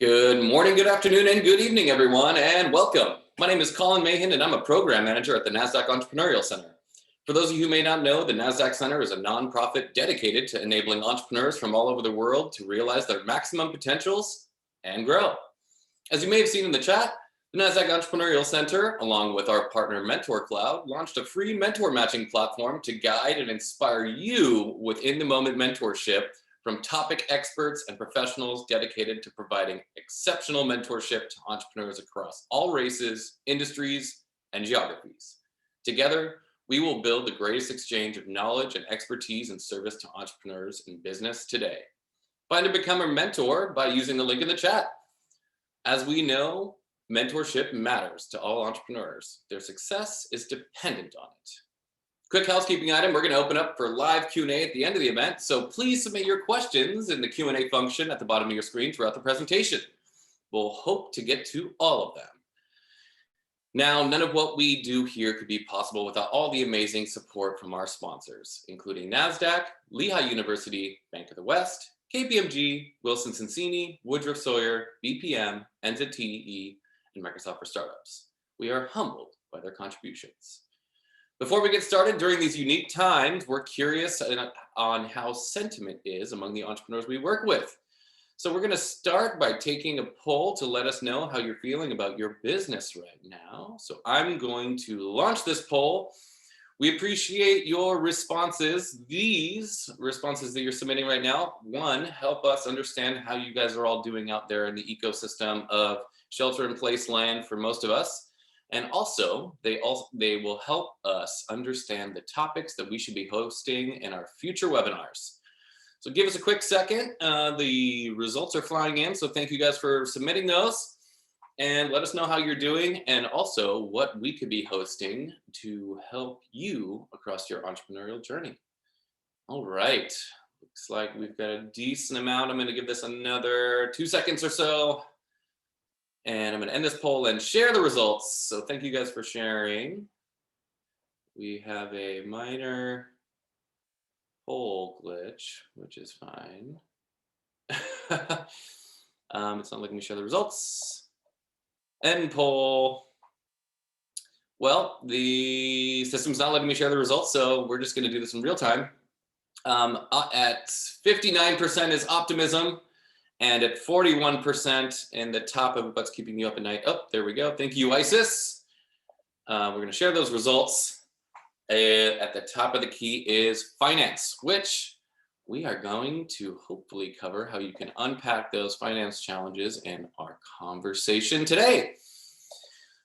Good morning, good afternoon, and good evening, everyone, and welcome. My name is Colin Mahan, and I'm a program manager at the NASDAQ Entrepreneurial Center. For those of you who may not know, the NASDAQ Center is a nonprofit dedicated to enabling entrepreneurs from all over the world to realize their maximum potentials and grow. As you may have seen in the chat, the NASDAQ Entrepreneurial Center, along with our partner Mentor Cloud, launched a free mentor matching platform to guide and inspire you with in-the-moment mentorship from topic experts and professionals dedicated to providing exceptional mentorship to entrepreneurs across all races, industries, and geographies. Together, we will build the greatest exchange of knowledge and expertise in service to entrepreneurs in business today. Find and become a mentor by using the link in the chat. As we know, mentorship matters to all entrepreneurs. Their success is dependent on it. Quick housekeeping item, we're going to open up for live Q&A at the end of the event, so please submit your questions in the Q&A function at the bottom of your screen throughout the presentation. We'll hope to get to all of them. Now, none of what we do here could be possible without all the amazing support from our sponsors, including NASDAQ, Lehigh University, Bank of the West, KPMG, Wilson Sonsini, Woodruff Sawyer, BPM, NZTE, and Microsoft for Startups. We are humbled by their contributions. Before we get started, during these unique times, we're curious on how sentiment is among the entrepreneurs we work with. So we're going to start by taking a poll to let us know how you're feeling about your business right now. So I'm going to launch this poll. We appreciate your responses. These responses that you're submitting right now, one, help us understand how you guys are all doing out there in the ecosystem of shelter-in-place land for most of us. And also, they will help us understand the topics that we should be hosting in our future webinars. So give us a quick second. The results are flying in, so thank you guys for submitting those. And let us know how you're doing and also what we could be hosting to help you across your entrepreneurial journey. All right, looks like we've got a decent amount. I'm going to give this another 2 seconds or so. And I'm going to end this poll and share the results. So thank you guys for sharing. We have a minor poll glitch, which is fine. It's not letting me share the results. End poll. Well, the system's not letting me share the results, so we're just going to do this in real time. At 59% is optimism. And at 41% in the top of what's keeping you up at night. Oh, there we go. Thank you, Isis. We're going to share those results. At the top of the key is finance, which we are going to hopefully cover how you can unpack those finance challenges in our conversation today.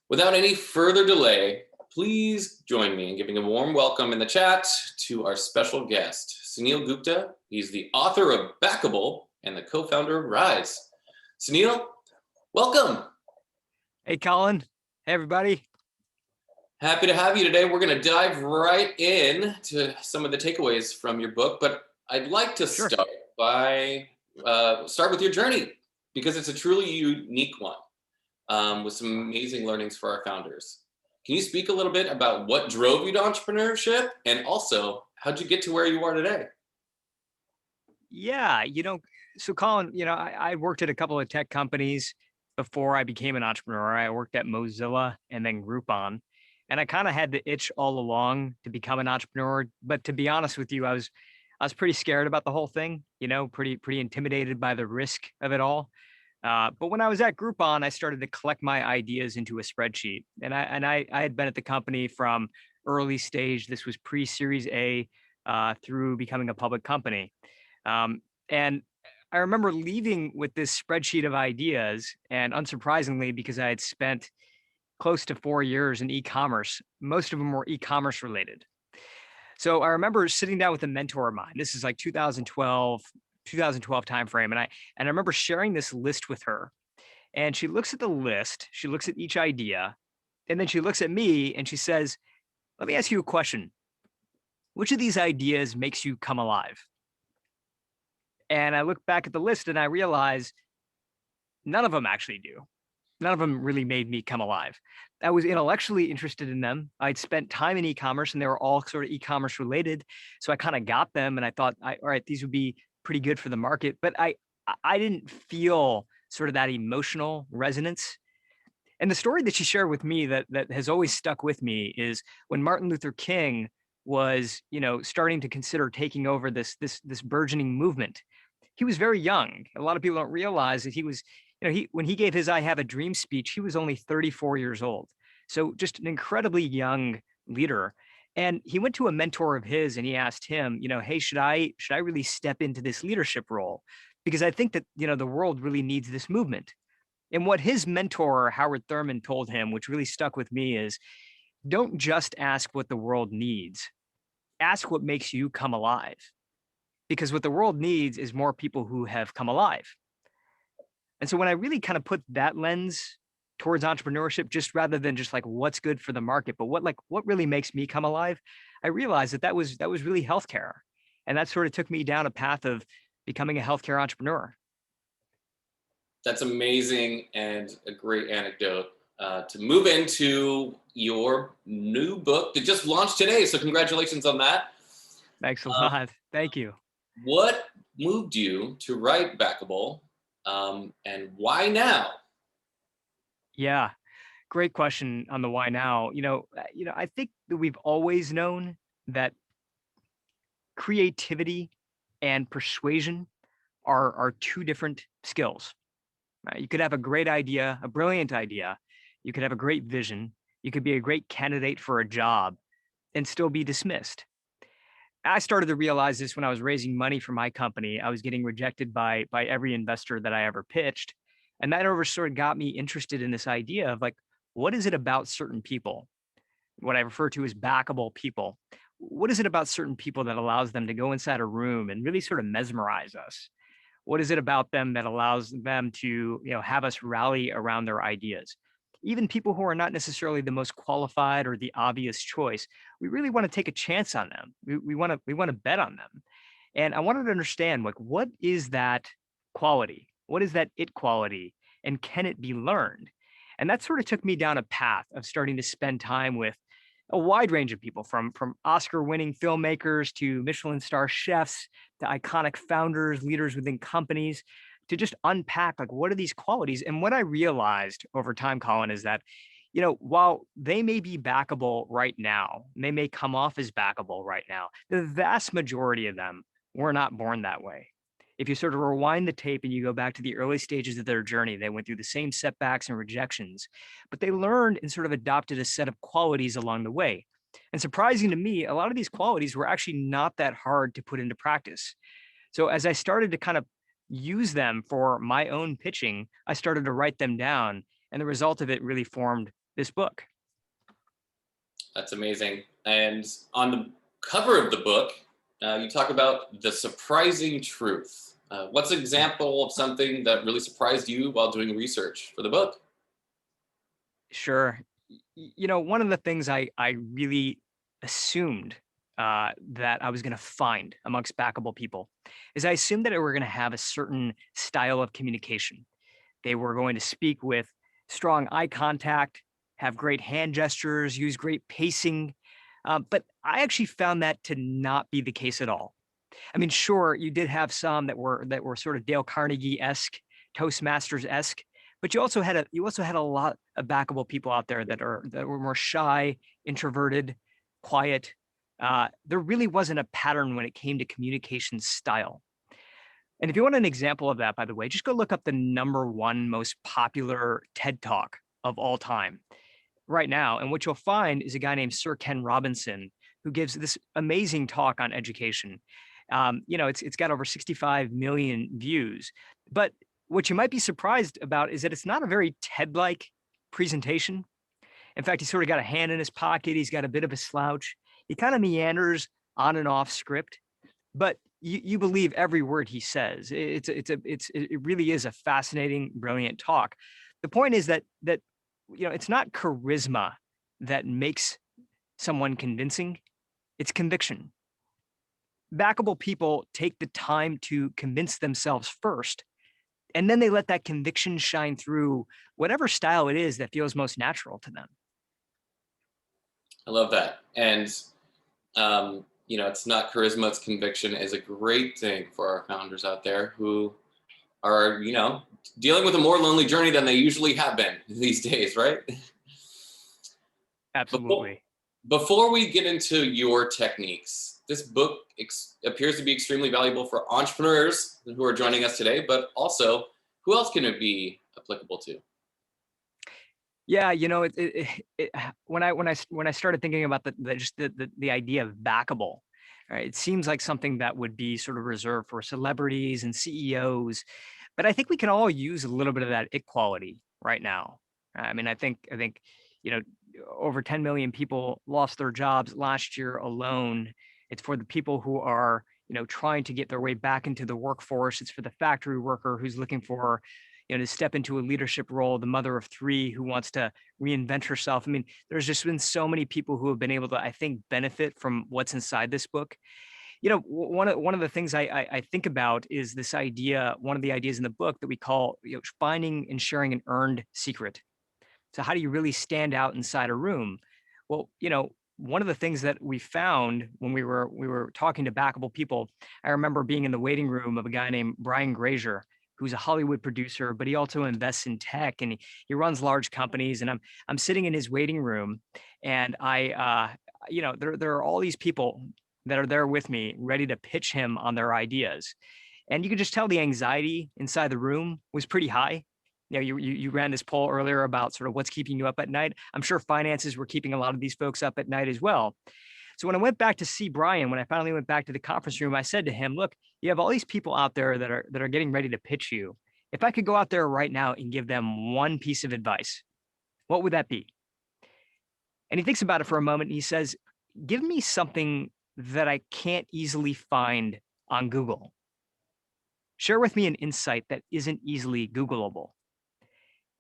Without any further delay, Please join me in giving a warm welcome in the chat to our special guest, Suneel Gupta. He's the author of Backable and the co-founder of Rise. Suneel, welcome. Hey, Colin. Hey, everybody. Happy to have you today. We're going to dive right in to some of the takeaways from your book, but I'd like to start with your journey, because it's a truly unique one, with some amazing learnings for our founders. Can you speak a little bit about what drove you to entrepreneurship, and also how'd you get to where you are today? Yeah, so Colin, I worked at a couple of tech companies before I became an entrepreneur. I worked at Mozilla and then Groupon, and I kind of had the itch all along to become an entrepreneur. But to be honest with you, I was pretty scared about the whole thing, pretty intimidated by the risk of it all. But when I was at Groupon, I started to collect my ideas into a spreadsheet, and I had been at the company from early stage. This was pre-Series A through becoming a public company, and I remember leaving with this spreadsheet of ideas, and unsurprisingly, because I had spent close to 4 years in e-commerce, most of them were e-commerce related. So I remember sitting down with a mentor of mine. This is like 2012 timeframe. And I remember sharing this list with her, and she looks at the list, she looks at each idea, and then she looks at me and she says, "Let me ask you a question. Which of these ideas makes you come alive?" And I look back at the list and I realize none of them actually do. None of them really made me come alive. I was intellectually interested in them. I'd spent time in e-commerce and they were all sort of e-commerce related. So I kind of got them and I thought, all right, these would be pretty good for the market. But I didn't feel sort of that emotional resonance. And the story that she shared with me that has always stuck with me is when Martin Luther King was, starting to consider taking over this burgeoning movement. He was very young. A lot of people don't realize that he was, when he gave his "I Have a Dream" speech, he was only 34 years old. So just an incredibly young leader. And he went to a mentor of his and he asked him, "Hey, should I really step into this leadership role? Because I think that, the world really needs this movement." And what his mentor, Howard Thurman, told him, which really stuck with me, is don't just ask what the world needs. Ask what makes you come alive. Because what the world needs is more people who have come alive. And so when I really kind of put that lens towards entrepreneurship, just rather than just like what's good for the market, but what really makes me come alive, I realized that was really healthcare. And that sort of took me down a path of becoming a healthcare entrepreneur. That's amazing and a great anecdote to move into your new book that just launched today. So congratulations on that. Thanks a lot. Thank you. What moved you to write Backable, and why now? Yeah, great question on the why now. I think that we've always known that creativity and persuasion are two different skills. Right? You could have a great idea, a brilliant idea. You could have a great vision. You could be a great candidate for a job and still be dismissed. I started to realize this when I was raising money for my company. I was getting rejected by every investor that I ever pitched. And that sort of got me interested in this idea of like, what is it about certain people? What I refer to as backable people. What is it about certain people that allows them to go inside a room and really sort of mesmerize us? What is it about them that allows them to, have us rally around their ideas? Even people who are not necessarily the most qualified or the obvious choice, we really want to take a chance on them. We want to bet on them. And I wanted to understand, like, what is that quality? What is that it quality? And can it be learned? And that sort of took me down a path of starting to spend time with a wide range of people, from Oscar-winning filmmakers to Michelin star chefs to iconic founders, leaders within companies, to just unpack like what are these qualities. And what I realized over time, Colin, is that while they may be backable right now, and they may come off as backable right now, the vast majority of them were not born that way. If you sort of rewind the tape and you go back to the early stages of their journey, they went through the same setbacks and rejections, but they learned and sort of adopted a set of qualities along the way. And surprising to me, a lot of these qualities were actually not that hard to put into practice. So as I started to kind of use them for my own pitching, I started to write them down, and the result of it really formed this book. That's amazing. And on the cover of the book, you talk about the surprising truth. What's an example of something that really surprised you while doing research for the book? Sure. One of the things I really assumed that I was going to find amongst backable people is I assumed that they were going to have a certain style of communication. They were going to speak with strong eye contact, have great hand gestures, use great pacing. But I actually found that to not be the case at all. I mean, sure, you did have some that were sort of Dale Carnegie-esque, Toastmasters-esque, but you also had a lot of backable people out there that were more shy, introverted, quiet. There really wasn't a pattern when it came to communication style. And if you want an example of that, by the way, just go look up the number one most popular TED Talk of all time right now. And what you'll find is a guy named Sir Ken Robinson who gives this amazing talk on education. It's got over 65 million views. But what you might be surprised about is that it's not a very TED-like presentation. In fact, he's sort of got a hand in his pocket. He's got a bit of a slouch. He kind of meanders on and off script, but you believe every word he says. It really is a fascinating, brilliant talk. The point is that it's not charisma that makes someone convincing, it's conviction. Backable people take the time to convince themselves first, and then they let that conviction shine through whatever style it is that feels most natural to them. I love that. And, it's not charisma, it's conviction is a great thing for our founders out there who are, dealing with a more lonely journey than they usually have been these days, right? Before, Absolutely. before we get into your techniques, this book appears to be extremely valuable for entrepreneurs who are joining us today, but also who else can it be applicable to? Yeah, when I started thinking about the idea of backable, right, it seems like something that would be sort of reserved for celebrities and CEOs, but I think we can all use a little bit of that equality right now. I mean, I think you know over 10 million people lost their jobs last year alone. It's for the people who are trying to get their way back into the workforce. It's for the factory worker who's looking for to step into a leadership role, the mother of three who wants to reinvent herself. I mean, there's just been so many people who have been able to, I think, benefit from what's inside this book. One of the things I think about is this idea, one of the ideas in the book that we call finding and sharing an earned secret. So how do you really stand out inside a room? Well, one of the things that we found when we were talking to backable people, I remember being in the waiting room of a guy named Brian Grazer, who's a Hollywood producer, but he also invests in tech and he runs large companies. And I'm sitting in his waiting room, and there are all these people that are there with me, ready to pitch him on their ideas. And you could just tell the anxiety inside the room was pretty high. You ran this poll earlier about sort of what's keeping you up at night. I'm sure finances were keeping a lot of these folks up at night as well. So when I went back to see Brian, when I finally went back to the conference room, I said to him, "Look, you have all these people out there that are getting ready to pitch you. If I could go out there right now and give them one piece of advice, what would that be?" And he thinks about it for a moment and he says, "Give me something that I can't easily find on Google. Share with me an insight that isn't easily Googleable."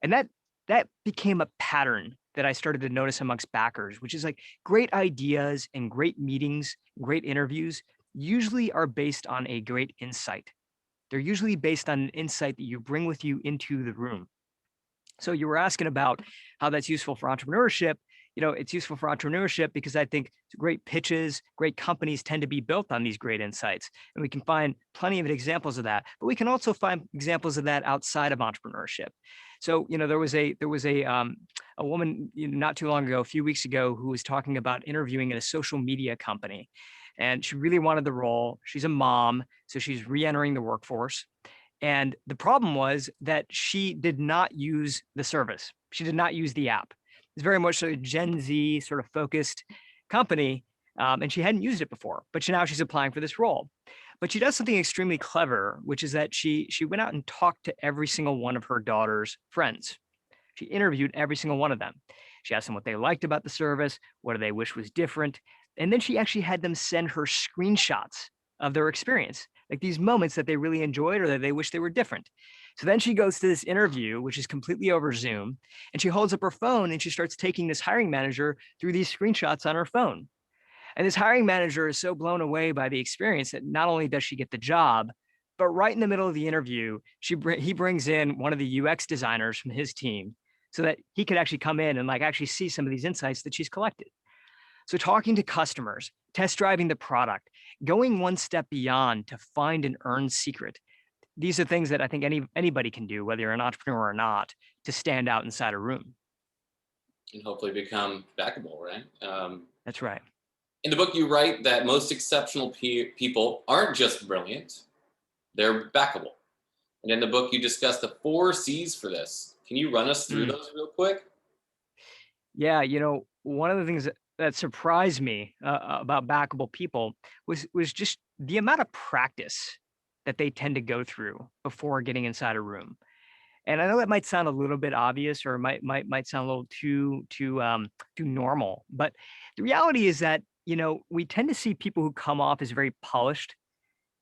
And that became a pattern that I started to notice amongst backers, which is like great ideas and great meetings, great interviews usually are based on a great insight. They're usually based on an insight that you bring with you into the room. So you were asking about how that's useful for entrepreneurship. It's useful for entrepreneurship because I think great pitches, great companies tend to be built on these great insights. And we can find plenty of examples of that, but we can also find examples of that outside of entrepreneurship. So, there was a woman not too long ago, a few weeks ago, who was talking about interviewing at a social media company. And she really wanted the role. She's a mom, so she's re-entering the workforce. And the problem was that she did not use the service. She did not use the app. It's very much a Gen Z sort of focused company. And she hadn't used it before, but now she's applying for this role. But she does something extremely clever, which is that she went out and talked to every single one of her daughter's friends. She interviewed every single one of them. She asked them what they liked about the service, what do they wish was different. And then she actually had them send her screenshots of their experience, like these moments that they really enjoyed or that they wish they were different. So then she goes to this interview, which is completely over Zoom, and she holds up her phone and she starts taking this hiring manager through these screenshots on her phone. And this hiring manager is so blown away by the experience that not only does she get the job, but right in the middle of the interview, he brings in one of the UX designers from his team so that he could actually come in and like actually see some of these insights that she's collected. So talking to customers, test driving the product, going one step beyond to find an earned secret. These are things that I think anybody can do, whether you're an entrepreneur or not, to stand out inside a room. And hopefully become backable, right? That's right. In the book, you write that most exceptional people aren't just brilliant, they're backable. And in the book, you discuss the 4 C's for this. Can you run us through those real quick? Yeah, one of the things that surprised me about backable people was just the amount of practice that they tend to go through before getting inside a room. And I know that might sound a little bit obvious, or might sound a little too normal, but the reality is that we tend to see people who come off as very polished,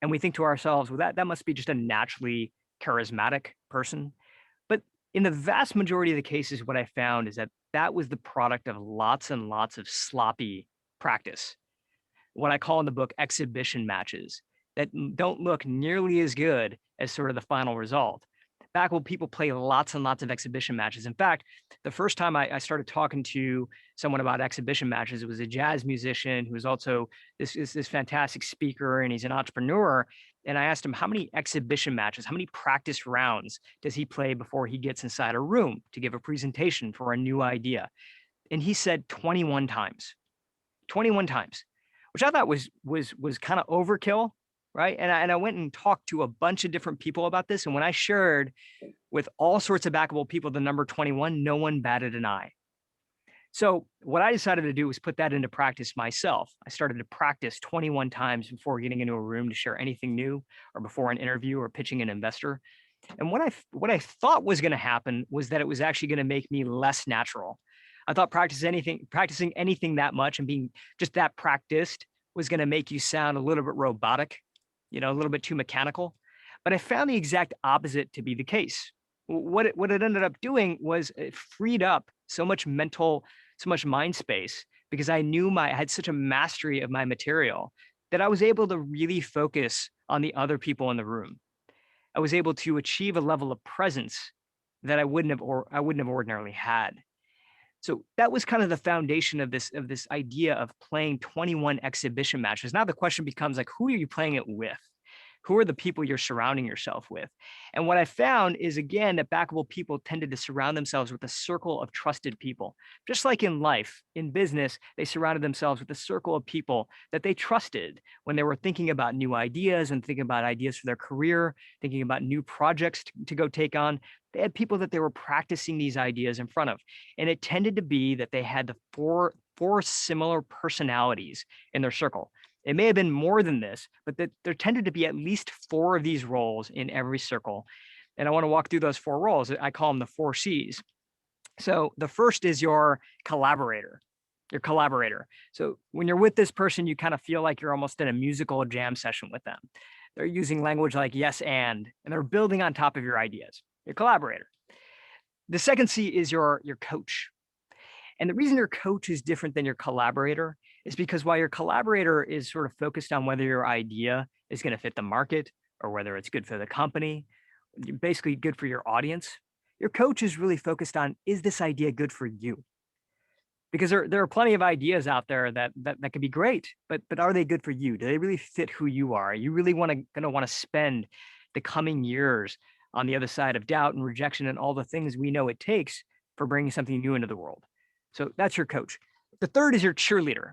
and we think to ourselves, well, that must be just a naturally charismatic person. But in the vast majority of the cases, what I found is that that was the product of lots and lots of sloppy practice. What I call in the book exhibition matches that don't look nearly as good as sort of the final result. Backable people play lots and lots of exhibition matches. In fact, the first time I started talking to someone about exhibition matches, it was a jazz musician who's also this fantastic speaker, and he's an entrepreneur. And I asked him, how many exhibition matches, how many practice rounds does he play before he gets inside a room to give a presentation for a new idea? And he said 21 times, 21 times, which I thought was kind of overkill. Right. And I went and talked to a bunch of different people about this. And when I shared with all sorts of backable people the number 21, no one batted an eye. So what I decided to do was put that into practice myself. I started to practice 21 times before getting into a room to share anything new, or before an interview or pitching an investor. And what I thought was going to happen was that it was actually going to make me less natural. I thought practicing anything that much and being just that practiced was going to make you sound a little bit robotic, a little bit too mechanical. But I found the exact opposite to be the case. What it ended up doing was it freed up so much mind space, because I knew I had such a mastery of my material that I was able to really focus on the other people in the room. I was able to achieve a level of presence that I wouldn't have ordinarily had. So that was kind of the foundation of this idea of playing 21 exhibition matches. Now the question becomes, like, who are you playing it with? Who are the people you're surrounding yourself with? And what I found is, again, that backable people tended to surround themselves with a circle of trusted people. Just like in life, in business, they surrounded themselves with a circle of people that they trusted when they were thinking about new ideas and thinking about ideas for their career, thinking about new projects to go take on. They had people that they were practicing these ideas in front of. And it tended to be that they had the four similar personalities in their circle. It may have been more than this, but that there tended to be at least 4 of these roles in every circle. And I want to walk through those 4 roles. I call them the 4 C's. So the first is your collaborator. So when you're with this person, you kind of feel like you're almost in a musical jam session with them. They're using language like yes, and they're building on top of your ideas. Your collaborator. The second C is your coach. And the reason your coach is different than your collaborator is because while your collaborator is sort of focused on whether your idea is going to fit the market, or whether it's good for the company, basically good for your audience, your coach is really focused on, is this idea good for you? Because there are plenty of ideas out there that could be great, but are they good for you? Do they really fit who you are? Are you really going to want to spend the coming years on the other side of doubt and rejection and all the things we know it takes for bringing something new into the world? So that's your coach. The third is your cheerleader.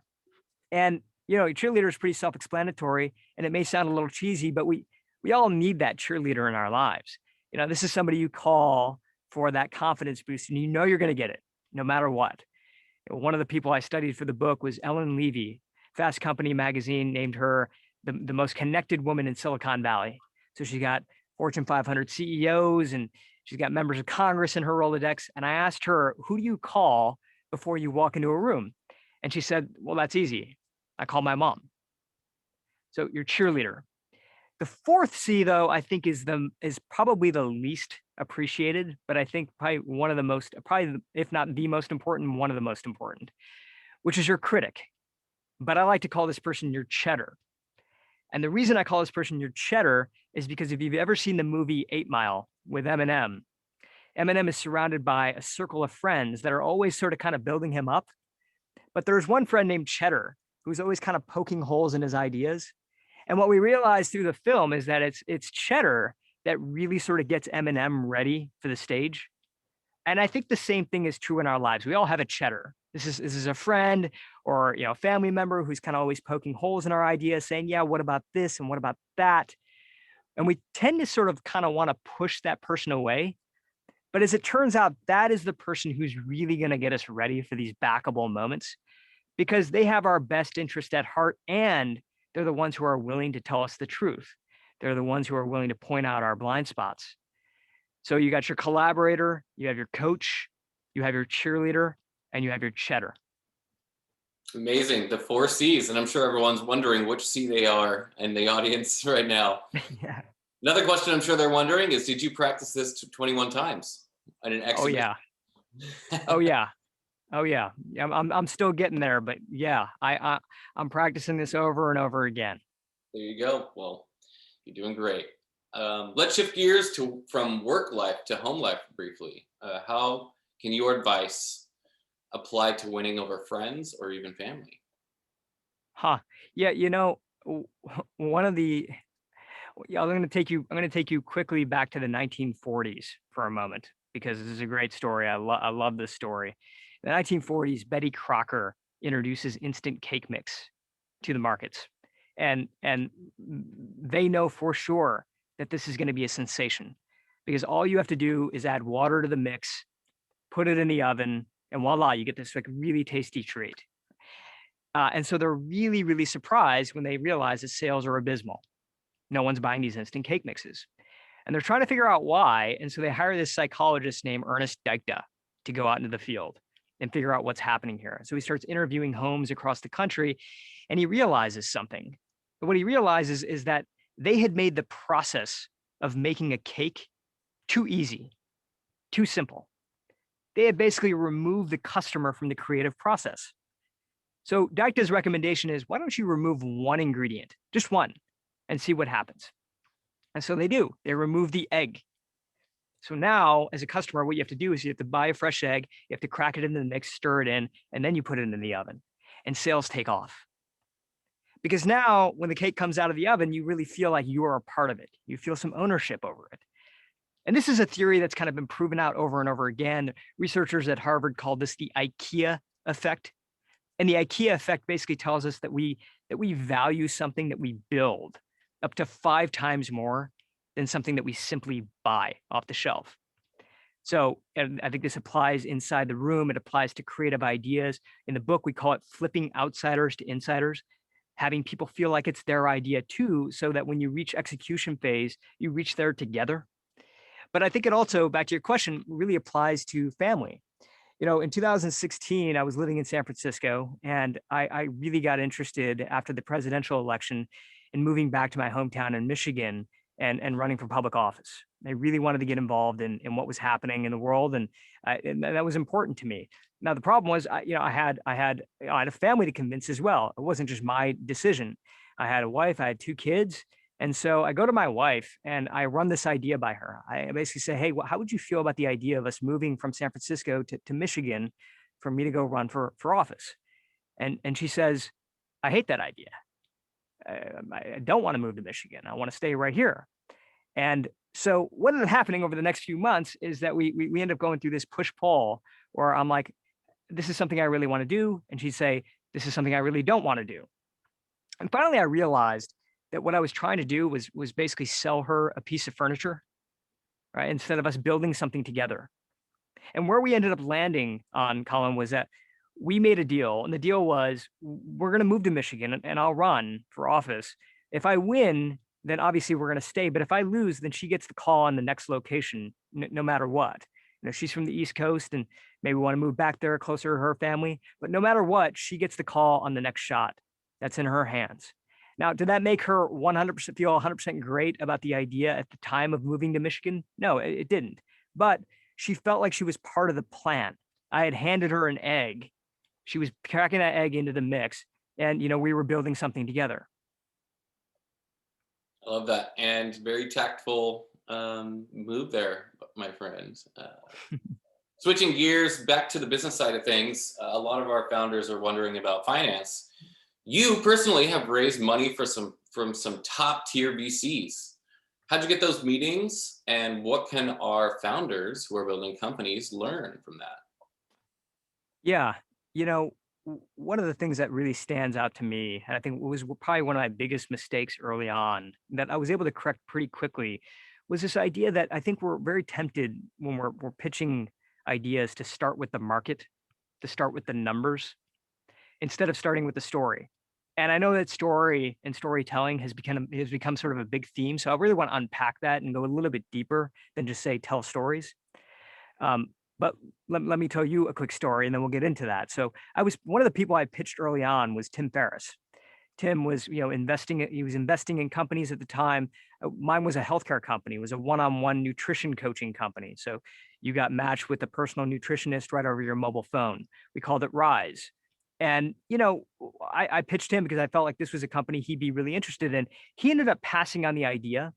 And, your cheerleader is pretty self-explanatory, and it may sound a little cheesy, but we all need that cheerleader in our lives. This is somebody you call for that confidence boost, and you're going to get it no matter what. One of the people I studied for the book was Ellen Levy. Fast Company magazine named her the most connected woman in Silicon Valley. So she got Fortune 500 CEOs, and she's got members of Congress in her Rolodex. And I asked her, who do you call before you walk into a room? And she said, well, that's easy. I call my mom. So your cheerleader. The fourth C, though, I think is probably the least appreciated, but I think probably one of the most, probably if not the most important, one of the most important, which is your critic. But I like to call this person your cheddar. And the reason I call this person your cheddar is because if you've ever seen the movie 8 Mile with Eminem, Eminem is surrounded by a circle of friends that are always sort of kind of building him up. But there's one friend named Cheddar who's always kind of poking holes in his ideas. And what we realize through the film is that it's Cheddar that really sort of gets Eminem ready for the stage. And I think the same thing is true in our lives. We all have a Cheddar. This is a friend or a family member who's kind of always poking holes in our ideas, saying, yeah, what about this and what about that? And we tend to sort of kind of want to push that person away. But as it turns out, that is the person who's really going to get us ready for these backable moments because they have our best interest at heart and they're the ones who are willing to tell us the truth. They're the ones who are willing to point out our blind spots. So you got your collaborator, you have your coach, you have your cheerleader, and you have your cheddar. Amazing. The 4 C's. And I'm sure everyone's wondering which C they are in the audience right now. Yeah. Another question I'm sure they're wondering is, did you practice this 21 times at an exhibition? Oh, yeah. Oh, yeah. I'm still getting there, but yeah, I'm practicing this over and over again. There you go. Well, you're doing great. Let's shift gears from work life to home life briefly. How can your advice apply to winning over friends or even family? Yeah, one of the I'm going to take you quickly back to the 1940s for a moment because this is a great story. I love this story. In the 1940s, Betty Crocker introduces instant cake mix to the markets. And they know for sure that this is going to be a sensation because all you have to do is add water to the mix, put it in the oven, and voila, you get this like really tasty treat. And so they're really, really surprised when they realize that sales are abysmal. No one's buying these instant cake mixes. And they're trying to figure out why. And so they hire this psychologist named Ernest Dykda to go out into the field and figure out what's happening here. So he starts interviewing homes across the country and he realizes something. But what he realizes is that they had made the process of making a cake too easy, too simple. They had basically removed the customer from the creative process. So Dykda's recommendation is, why don't you remove one ingredient, just one, and see what happens? And so they do. They remove the egg. So now, as a customer, what you have to do is you have to buy a fresh egg, you have to crack it into the mix, stir it in, and then you put it in the oven. And sales take off. Because now, when the cake comes out of the oven, you really feel like you are a part of it. You feel some ownership over it. And this is a theory that's kind of been proven out over and over again. Researchers at Harvard called this the IKEA effect. And the IKEA effect basically tells us that we value something that we build up to 5 times more than something that we simply buy off the shelf. So, and I think this applies inside the room. It applies to creative ideas. In the book, we call it flipping outsiders to insiders, having people feel like it's their idea too, so that when you reach execution phase, you reach there together. But I think it also, back to your question, really applies to family. In 2016, I was living in San Francisco, and I really got interested after the presidential election in moving back to my hometown in Michigan and running for public office. I really wanted to get involved in what was happening in the world, and that was important to me. Now, the problem was, I had a family to convince as well. It wasn't just my decision. I had a wife, I had 2 kids. And so I go to my wife and I run this idea by her. I basically say, hey, how would you feel about the idea of us moving from San Francisco to Michigan for me to go run for office? And she says, I hate that idea. I don't want to move to Michigan. I want to stay right here. And so what ended up happening over the next few months is that we end up going through this push-pull where I'm like, this is something I really want to do. And she'd say, this is something I really don't want to do. And finally, I realized that what I was trying to do was basically sell her a piece of furniture, right? Instead of us building something together. And where we ended up landing on, Colin, was that we made a deal. And the deal was, we're going to move to Michigan and I'll run for office. If I win, then obviously we're going to stay. But if I lose, then she gets the call on the next location, no matter what. She's from the East Coast and maybe want to move back there closer to her family. But no matter what, she gets the call on the next shot that's in her hands. Now, did that make her 100% feel 100% great about the idea at the time of moving to Michigan? No, it didn't. But she felt like she was part of the plan. I had handed her an egg. She was cracking that egg into the mix, and we were building something together. I love that, and very tactful move there, my friend. Switching gears back to the business side of things, a lot of our founders are wondering about finance. You personally have raised money from some top tier VCs. How'd you get those meetings, and what can our founders who are building companies learn from that? Yeah, one of the things that really stands out to me, and I think was probably one of my biggest mistakes early on that I was able to correct pretty quickly, was this idea that I think we're very tempted when we're pitching ideas to start with the market, to start with the numbers, instead of starting with the story. And I know that story and storytelling has become sort of a big theme. So I really want to unpack that and go a little bit deeper than just say tell stories. Um, but let me tell you a quick story and then we'll get into that. So I was one of the people I pitched early on was Tim Ferriss. Tim was, he was investing in companies at the time. Mine was a healthcare company. It was a one-on-one nutrition coaching company. So you got matched with a personal nutritionist right over your mobile phone. We called it Rise. And, I pitched him because I felt like this was a company he'd be really interested in. He ended up passing on the idea,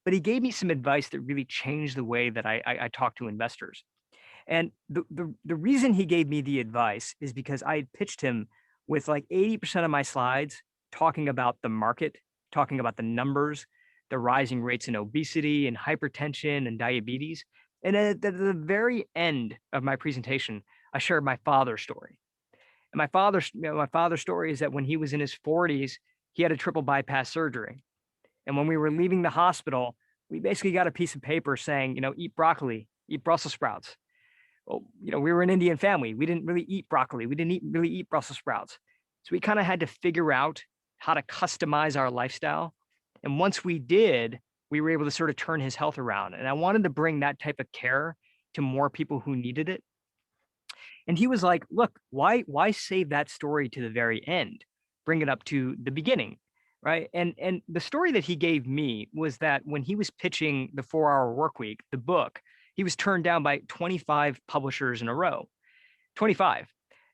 but he gave me some advice that really changed the way that I talk to investors. And the reason he gave me the advice is because I had pitched him with like 80% of my slides talking about the market, talking about the numbers, the rising rates in obesity and hypertension and diabetes. And at the very end of my presentation, I shared my father's story. And my father's story is that when he was in his 40s, he had a triple bypass surgery. And when we were leaving the hospital, we basically got a piece of paper saying, eat broccoli, eat Brussels sprouts. Well, we were an Indian family. We didn't really eat broccoli. We didn't really eat Brussels sprouts. So we kind of had to figure out how to customize our lifestyle. And once we did, we were able to sort of turn his health around. And I wanted to bring that type of care to more people who needed it. And he was like, look, why save that story to the very end? Bring it up to the beginning. Right. And the story that he gave me was that when he was pitching the 4 Hour Work Week, the book, he was turned down by 25 publishers in a row. 25.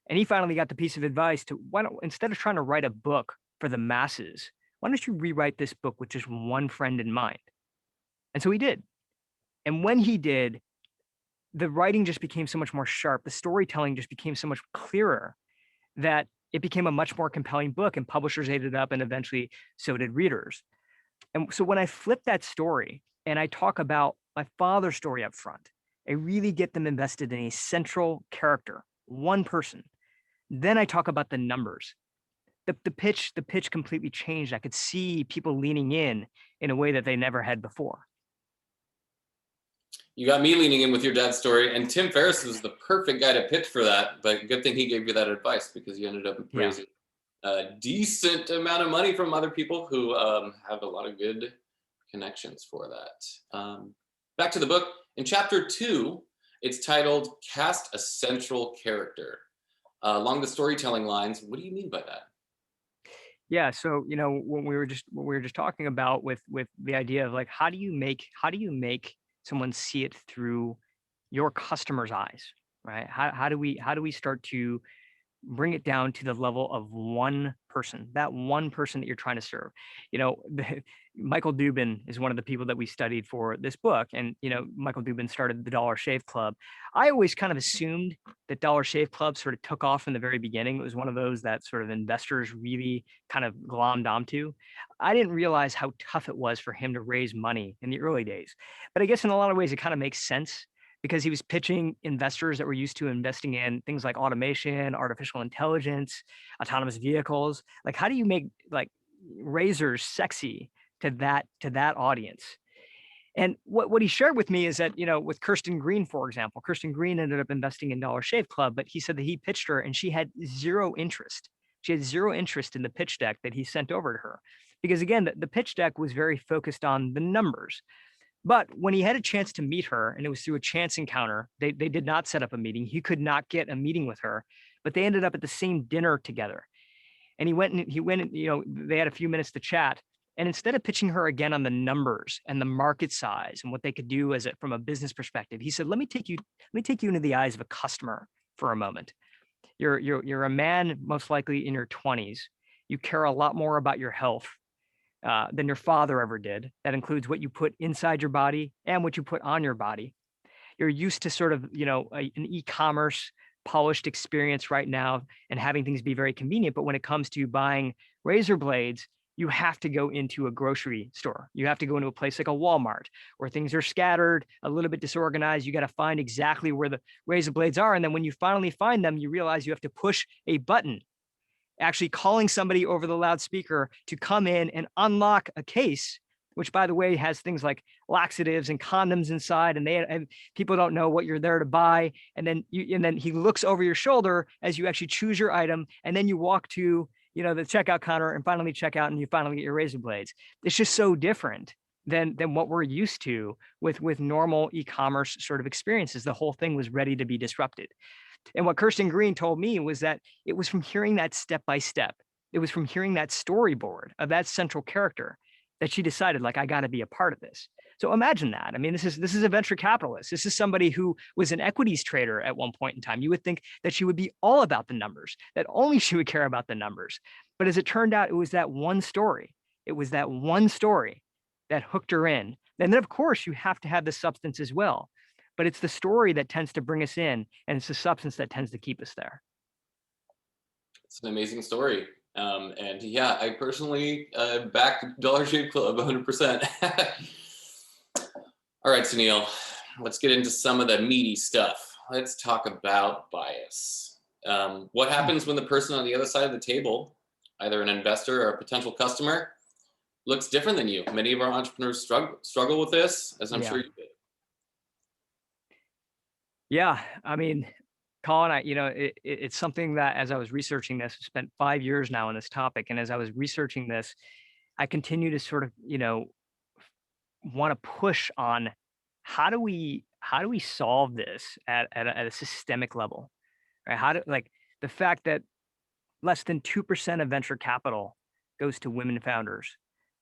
And he finally got the piece of advice to why don't, instead of trying to write a book for the masses, why don't you rewrite this book with just one friend in mind? And so he did. And when he did, the writing just became so much more sharp. The storytelling just became so much clearer that it became a much more compelling book, and publishers ate it up, and eventually so did readers. And so when I flip that story and I talk about my father's story up front, I really get them invested in a central character, one person. Then I talk about the numbers. The pitch completely changed. I could see people leaning in a way that they never had before. You got me leaning in with your dad's story, and Tim Ferriss was the perfect guy to pitch for that. But good thing he gave you that advice, because you ended up raising a decent amount of money from other people who have a lot of good connections for that. Back to the book. In chapter 2, it's titled "Cast a Central Character." Along the storytelling lines, what do you mean by that? Yeah. So, when we were just talking about with the idea of like, how do you make someone see it through your customer's eyes, right? How do we start to bring it down to the level of one person, that one person that you're trying to serve? Michael Dubin is one of the people that we studied for this book. And, Michael Dubin started the Dollar Shave Club. I always kind of assumed that Dollar Shave Club sort of took off from the very beginning. It was one of those that sort of investors really kind of glommed onto. I didn't realize how tough it was for him to raise money in the early days. But I guess in a lot of ways, it kind of makes sense because he was pitching investors that were used to investing in things like automation, artificial intelligence, autonomous vehicles. Like, how do you make like razors sexy to that audience? And what he shared with me is that, with Kirsten Green, for example, Kirsten Green ended up investing in Dollar Shave Club, but he said that he pitched her and she had zero interest. She had zero interest in the pitch deck that he sent over to her. Because again, the pitch deck was very focused on the numbers. But when he had a chance to meet her, and it was through a chance encounter, they did not set up a meeting. He could not get a meeting with her, but they ended up at the same dinner together. And he went and, they had a few minutes to chat. And instead of pitching her again on the numbers and the market size and what they could do from a business perspective, he said, let me take you into the eyes of a customer for a moment. You're a man, most likely in your 20s. You care a lot more about your health than your father ever did. That includes what you put inside your body and what you put on your body. You're used to sort of, an e-commerce polished experience right now and having things be very convenient. But when it comes to buying razor blades, you have to go into a grocery store. You have to go into a place like a Walmart where things are scattered, a little bit disorganized. You got to find exactly where the razor blades are. And then when you finally find them, you realize you have to push a button, actually calling somebody over the loudspeaker to come in and unlock a case, which, by the way, has things like laxatives and condoms inside, and people don't know what you're there to buy. And then he looks over your shoulder as you actually choose your item, and then you walk to the checkout counter and finally check out, and you finally get your razor blades. It's just so different than what we're used to with normal e-commerce sort of experiences. The whole thing was ready to be disrupted. And what Kirsten Green told me was that it was from hearing that step by step. It was from hearing that storyboard of that central character that she decided, like, I got to be a part of this. So imagine that. I mean, this is a venture capitalist. This is somebody who was an equities trader at one point in time. You would think that she would be all about the numbers, that only she would care about the numbers. But as it turned out, it was that one story. It was that one story that hooked her in. And then, of course, you have to have the substance as well. But it's the story that tends to bring us in, and it's the substance that tends to keep us there. It's an amazing story. And yeah, I personally back Dollar Shave Club 100%. All right, Suneel, let's get into some of the meaty stuff. Let's talk about bias. What happens when the person on the other side of the table, either an investor or a potential customer, looks different than you? Many of our entrepreneurs struggle with this, as I'm sure you did. Yeah, I mean, Colin, it's something that, as I was researching this, I spent 5 years now on this topic, and as I was researching this, I continue to sort of, want to push on how do we solve this at a systemic level, right? The fact that less than 2% of venture capital goes to women founders,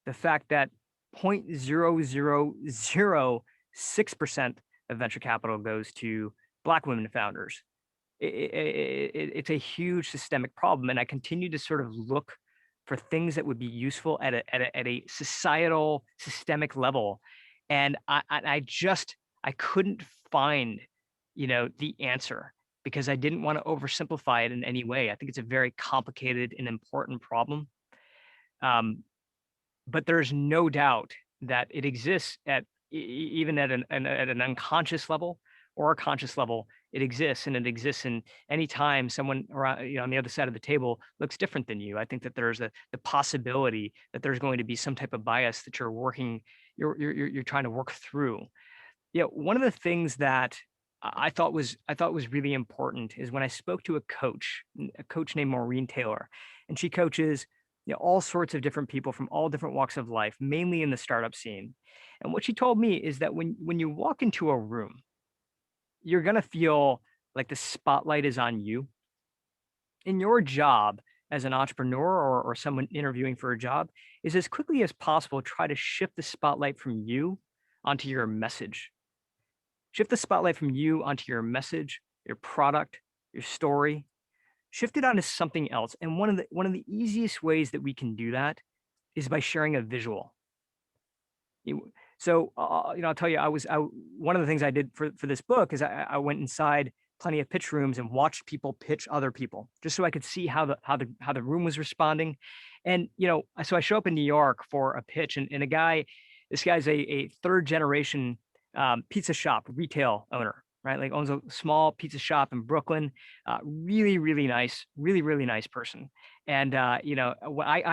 the fact that 0.0006% of venture capital goes to Black women founders. It's a huge systemic problem, and I continue to sort of look for things that would be useful at a societal systemic level, and I couldn't find the answer because I didn't want to oversimplify it in any way. I think it's a very complicated and important problem, but there's no doubt that it exists even at an unconscious level or a conscious level. It exists, and it exists in any time someone around, on the other side of the table looks different than you. I think that there's the possibility that there's going to be some type of bias that you're trying to work through. One of the things that I thought was really important is when I spoke to a coach named Maureen Taylor, and she coaches all sorts of different people from all different walks of life, mainly in the startup scene. And what she told me is that when you walk into a room, you're going to feel like the spotlight is on you. In your job as an entrepreneur or someone interviewing for a job is, as quickly as possible, try to shift the spotlight from you onto your message. Shift the spotlight from you onto your message, your product, your story. Shift it onto something else. And one of the easiest ways that we can do that is by sharing a visual. So, I'll tell you, one of the things I did for this book is I went inside plenty of pitch rooms and watched people pitch other people, just so I could see how the room was responding. And, so I show up in New York for a pitch, and this guy's a third generation pizza shop retail owner, right? Like, owns a small pizza shop in Brooklyn. Really, really nice, really, really nice person. And, I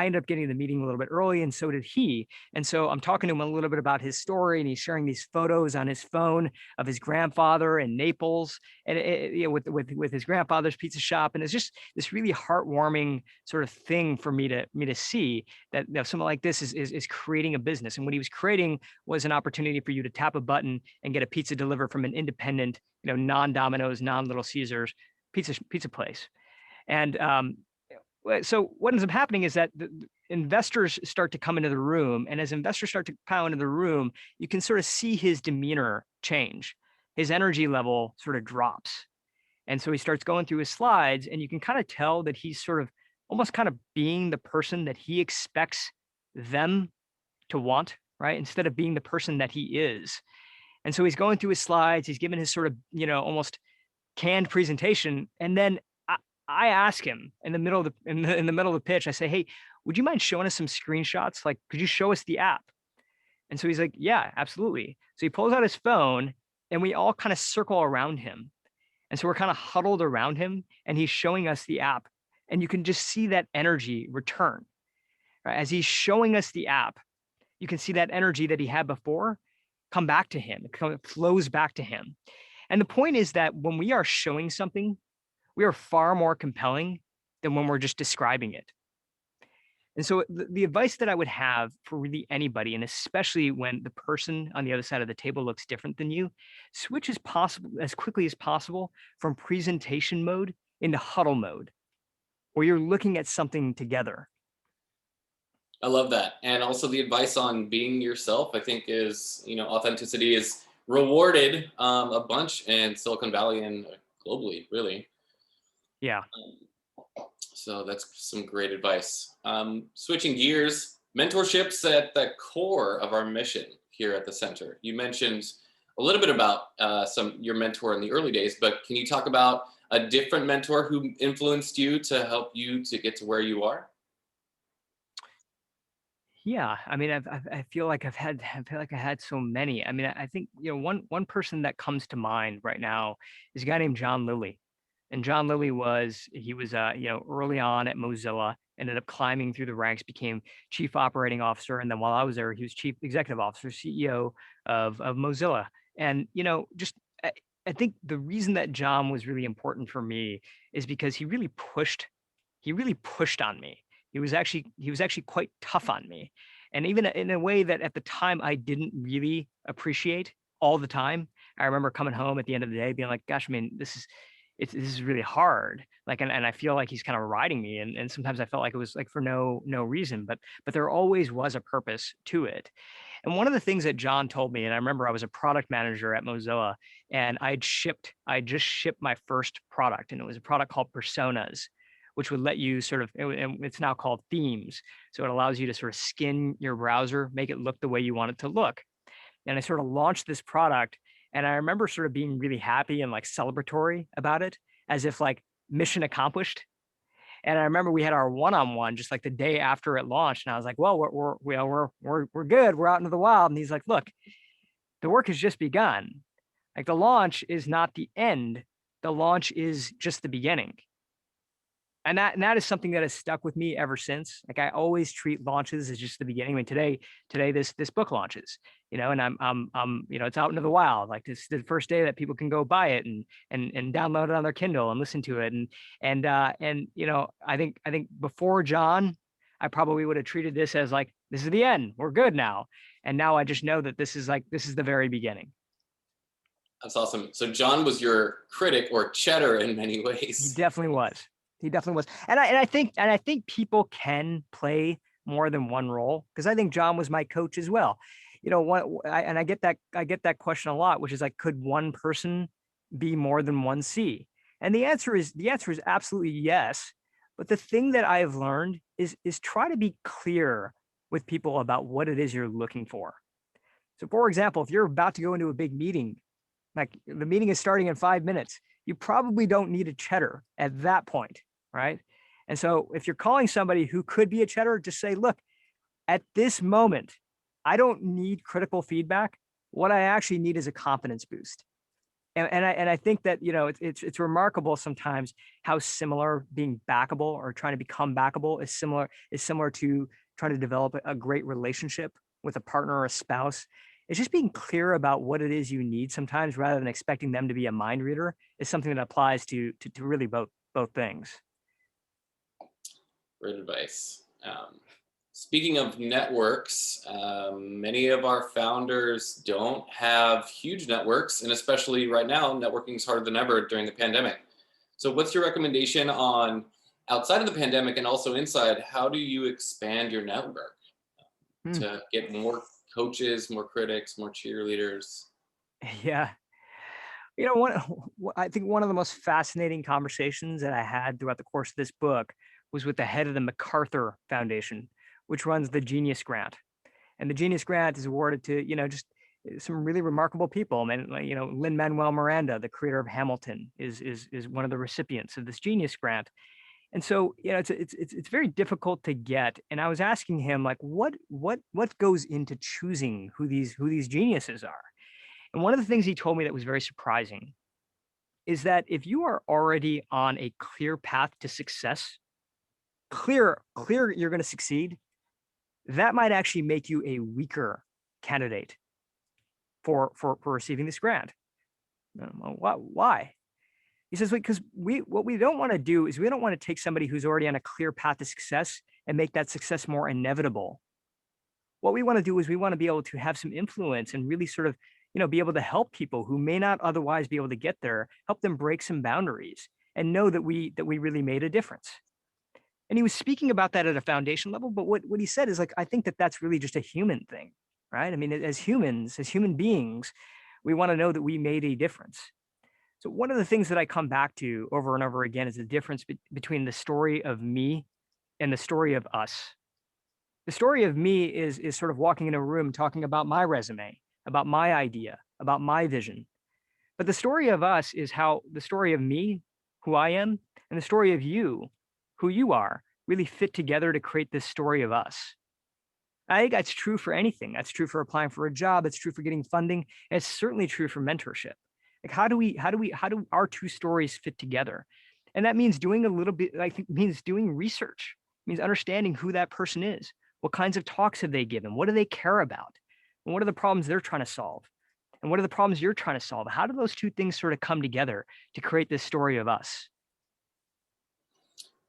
ended up getting the meeting a little bit early, and so did he. And so I'm talking to him a little bit about his story, and he's sharing these photos on his phone of his grandfather in Naples, and with his grandfather's pizza shop. And it's just this really heartwarming sort of thing for me to see that, someone like this is creating a business. And what he was creating was an opportunity for you to tap a button and get a pizza delivered from an independent, non-Domino's, non-Little Caesars pizza place. And so what ends up happening is that the investors start to come into the room, and as investors start to come into the room, you can sort of see his demeanor change. His energy level sort of drops. And so he starts going through his slides, and you can kind of tell that he's sort of almost kind of being the person that he expects them to want, right? Instead of being the person that he is. And so he's going through his slides, he's giving his sort of, almost canned presentation. And then I ask him in the middle of in the middle of the pitch, I say, "Hey, would you mind showing us some screenshots? Like, could you show us the app?" And so he's like, "Yeah, absolutely." So he pulls out his phone, and we all kind of circle around him. And so we're kind of huddled around him, and he's showing us the app. And you can just see that energy return, right? As he's showing us the app, you can see that energy that he had before come back to him. It flows back to him. And the point is that when we are showing something, we are far more compelling than when we're just describing it. And so the advice that I would have for really anybody, and especially when the person on the other side of the table looks different than you, switch as possible, as quickly as possible, from presentation mode into huddle mode, where you're looking at something together. I love that. And also the advice on being yourself, I think is, authenticity is rewarded a bunch in Silicon Valley and globally, really. Yeah. So that's some great advice. Switching gears, mentorship's at the core of our mission here at the center. You mentioned a little bit about your mentor in the early days, but can you talk about a different mentor who influenced you to help you to get to where you are? Yeah, I mean, I feel like I feel like I had so many. I mean, I think one person that comes to mind right now is a guy named John Lilly, and John Lilly was early on at Mozilla, ended up climbing through the ranks, became chief operating officer, and then while I was there, he was chief executive officer, CEO of Mozilla. And just I think the reason that John was really important for me is because he really pushed on me. He was actually quite tough on me. And even in a way that at the time I didn't really appreciate all the time. I remember coming home at the end of the day being like, gosh, I mean, this is really hard. Like, and I feel like he's kind of riding me. And sometimes I felt like it was like for no reason, but there always was a purpose to it. And one of the things that John told me, and I remember I was a product manager at Mozilla, and I just shipped my first product, and it was a product called Personas, which would let you sort of, and it's now called themes. So it allows you to sort of skin your browser, make it look the way you want it to look. And I sort of launched this product, and I remember sort of being really happy and like celebratory about it, as if like mission accomplished. And I remember we had our one-on-one just like the day after it launched, and I was like, "Well, we're good. We're out into the wild." And he's like, "Look, the work has just begun. Like the launch is not the end. The launch is just the beginning." And that is something that has stuck with me ever since. Like I always treat launches as just the beginning. I mean, today this book launches, and I'm it's out into the wild. Like this is the first day that people can go buy it and download it on their Kindle and listen to it. And I think before John, I probably would have treated this as like, this is the end. We're good now. And now I just know that this is the very beginning. That's awesome. So John was your critic or cheddar in many He ways. definitely was. He definitely was. And I think people can play more than one role, because I think John was my coach as well. I get that question a lot, which is like, could one person be more than one C? And the answer is absolutely yes. But the thing that I've learned is try to be clear with people about what it is you're looking for. So for example, if you're about to go into a big meeting, like the meeting is starting in 5 minutes, you probably don't need a cheddar at that point, right? And so if you're calling somebody who could be a cheddar, just say, look, at this moment, I don't need critical feedback. What I actually need is a confidence boost. And I think that, it's remarkable sometimes how similar being backable or trying to become backable is similar to trying to develop a great relationship with a partner or a spouse. It's just being clear about what it is you need sometimes rather than expecting them to be a mind reader is something that applies to really both things. Great advice. Speaking of networks, many of our founders don't have huge networks, and especially right now, networking is harder than ever during the pandemic. So, what's your recommendation on outside of the pandemic and also inside? How do you expand your network Hmm. to get more coaches, more critics, more cheerleaders? Yeah. I think one of the most fascinating conversations that I had throughout the course of this book was with the head of the MacArthur Foundation, which runs the Genius Grant. And the Genius Grant is awarded to, just some really remarkable people. I mean, like, Lin-Manuel Miranda, the creator of Hamilton, is one of the recipients of this Genius Grant. And so, it's very difficult to get. And I was asking him, like, what goes into choosing who these geniuses are? And one of the things he told me that was very surprising is that if you are already on a clear path to success, clear you're going to succeed, that might actually make you a weaker candidate for receiving this grant. Why? He says, because what we don't want to do is we don't want to take somebody who's already on a clear path to success and make that success more inevitable. What we want to do is we want to be able to have some influence and really sort of, be able to help people who may not otherwise be able to get there, help them break some boundaries and know that we really made a difference. And he was speaking about that at a foundation level, but what he said is like, I think that that's really just a human thing, right? I mean, as humans, as human beings, we want to know that we made a difference. So one of the things that I come back to over and over again is the difference between the story of me and the story of us. The story of me is sort of walking in a room talking about my resume, about my idea, about my vision. But the story of us is how the story of me, who I am, and the story of you, who you are, really fit together to create this story of us. I think that's true for anything. That's true for applying for a job. It's true for getting funding. And it's certainly true for mentorship. Like how do our two stories fit together? And that means doing a little bit, I think means doing research, means understanding who that person is. What kinds of talks have they given? What do they care about? And what are the problems they're trying to solve? And what are the problems you're trying to solve? How do those two things sort of come together to create this story of us?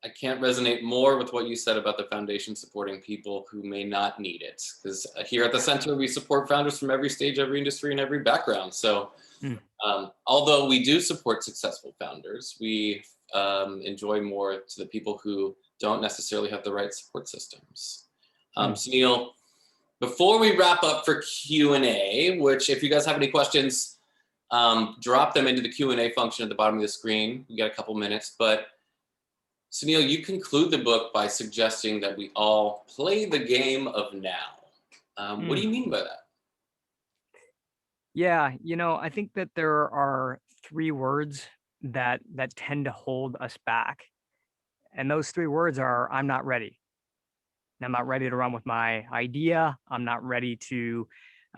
I can't resonate more with what you said about the foundation supporting people who may not need it. Because here at the center, we support founders from every stage, every industry, and every background. So, Mm, although we do support successful founders, we enjoy more to the people who don't necessarily have the right support systems. mm. Suneel, before we wrap up for Q&A, which if you guys have any questions, drop them into the Q&A function at the bottom of the screen. We got a couple minutes, but Suneel, you conclude the book by suggesting that we all play the game of now. What do Mm. you mean by that? Yeah, I think that there are three words that tend to hold us back. And those three words are I'm not ready. I'm not ready to run with my idea. I'm not ready to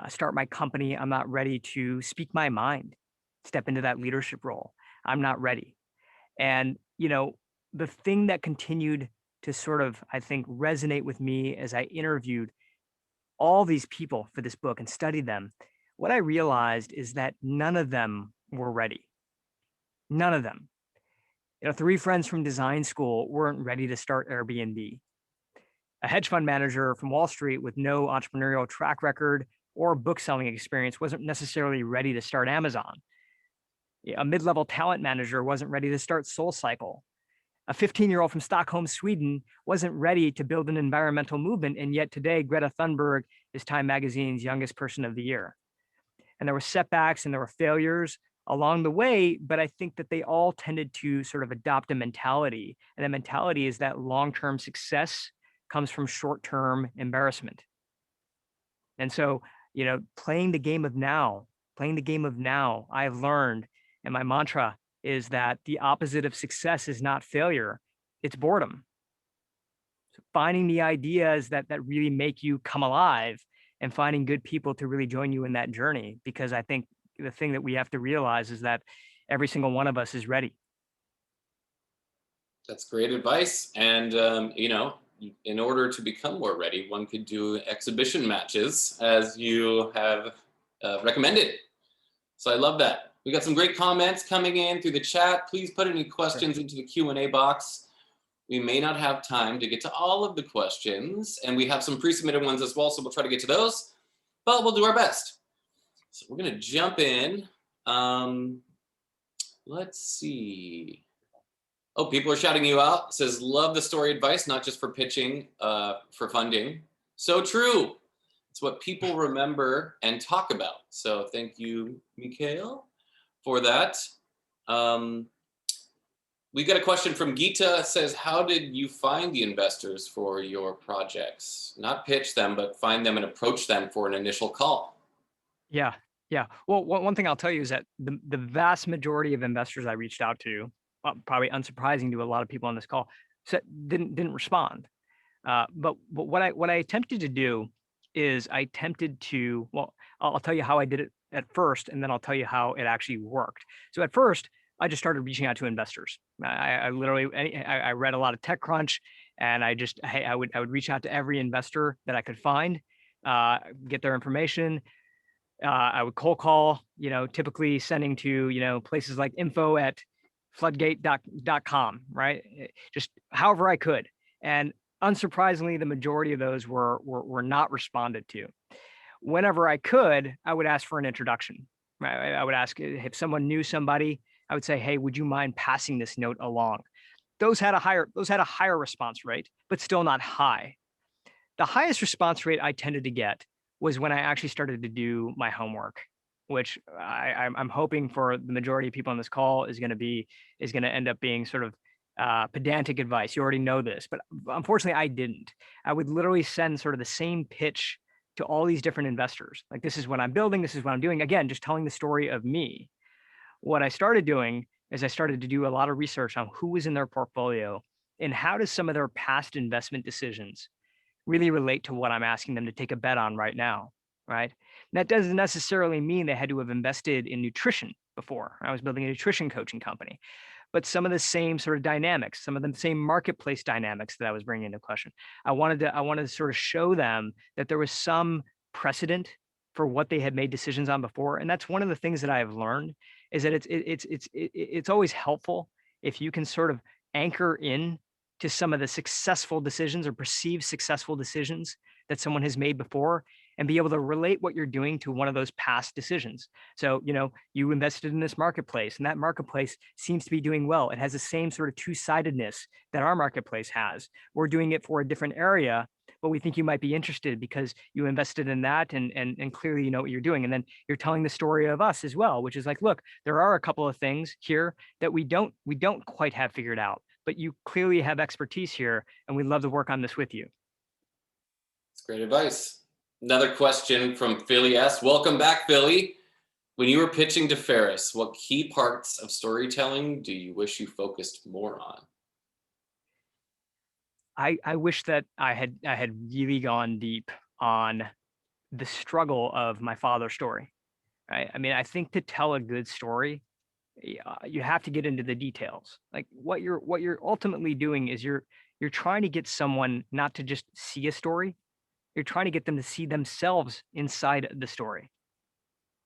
start my company. I'm not ready to speak my mind, step into that leadership role. I'm not ready. And, the thing that continued to sort of, I think, resonate with me as I interviewed all these people for this book and studied them, what I realized is that none of them were ready. None of them. Three friends from design school weren't ready to start Airbnb. A hedge fund manager from Wall Street with no entrepreneurial track record or book selling experience wasn't necessarily ready to start Amazon. A mid level talent manager wasn't ready to start SoulCycle. A 15-year-old from Stockholm, Sweden wasn't ready to build an environmental movement. And yet today, Greta Thunberg is Time Magazine's youngest person of the year. And there were setbacks and there were failures along the way, but I think that they all tended to sort of adopt a mentality. And that mentality is that long-term success comes from short-term embarrassment. And so, playing the game of now, I've learned, and my mantra is that the opposite of success is not failure, it's boredom. So finding the ideas that really make you come alive and finding good people to really join you in that journey. Because I think the thing that we have to realize is that every single one of us is ready. That's great advice. And, in order to become more ready, one could do exhibition matches as you have recommended. So I love that. We got some great comments coming in through the chat. Please put any questions into the Q&A box. We may not have time to get to all of the questions, and we have some pre-submitted ones as well, so we'll try to get to those, but we'll do our best. So we're going to jump in. Let's see. Oh, people are shouting you out. It says, love the story advice, not just for pitching, for funding. So true. It's what people remember and talk about. So thank you, Mikhail, for that. We got a question from Geeta. It says, how did you find the investors for your projects? Not pitch them, but find them and approach them for an initial call. Yeah. Yeah. Well, one thing I'll tell you is that the vast majority of investors I reached out to, probably unsurprising to a lot of people on this call, didn't respond. But what I attempted to do is I'll tell you how I did it at first, and then I'll tell you how it actually worked. So at first, I just started reaching out to investors. I literally I read a lot of TechCrunch, and I would reach out to every investor that I could find, get their information. I would cold call, typically sending to, places like info@floodgate.com, right? Just however I could. And unsurprisingly, the majority of those were not responded to. Whenever I could, I would ask for an introduction. Right? I would ask if someone knew somebody, I would say, hey, would you mind passing this note along? Those had a higher response rate, but still not high. The highest response rate I tended to get was when I actually started to do my homework, which I'm hoping for the majority of people on this call is going to end up being sort of pedantic advice. You already know this, but unfortunately I didn't. I would literally send sort of the same pitch to all these different investors. Like, this is what I'm building. This is what I'm doing. Again, just telling the story of me. What I started doing is I started to do a lot of research on who was in their portfolio and how does some of their past investment decisions really relate to what I'm asking them to take a bet on right now, right? And that doesn't necessarily mean they had to have invested in nutrition before. I was building a nutrition coaching company, but some of the same sort of dynamics, some of the same marketplace dynamics that I was bringing into question. I wanted to sort of show them that there was some precedent for what they had made decisions on before. And that's one of the things that I have learned is that it's always helpful if you can sort of anchor in to some of the successful decisions or perceived successful decisions that someone has made before and be able to relate what you're doing to one of those past decisions. So, you invested in this marketplace and that marketplace seems to be doing well. It has the same sort of two-sidedness that our marketplace has. We're doing it for a different area, but we think you might be interested because you invested in that and clearly you know what you're doing. And then you're telling the story of us as well, which is like, look, there are a couple of things here that we don't quite have figured out, but you clearly have expertise here and we'd love to work on this with you. That's great advice. Another question from Philly S. Welcome back, Philly. When you were pitching to Ferris, what key parts of storytelling do you wish you focused more on? I wish that I had really gone deep on the struggle of my father's story. Right? I mean, I think to tell a good story, you have to get into the details. Like what you're ultimately doing is you're trying to get someone not to just see a story, you're trying to get them to see themselves inside the story.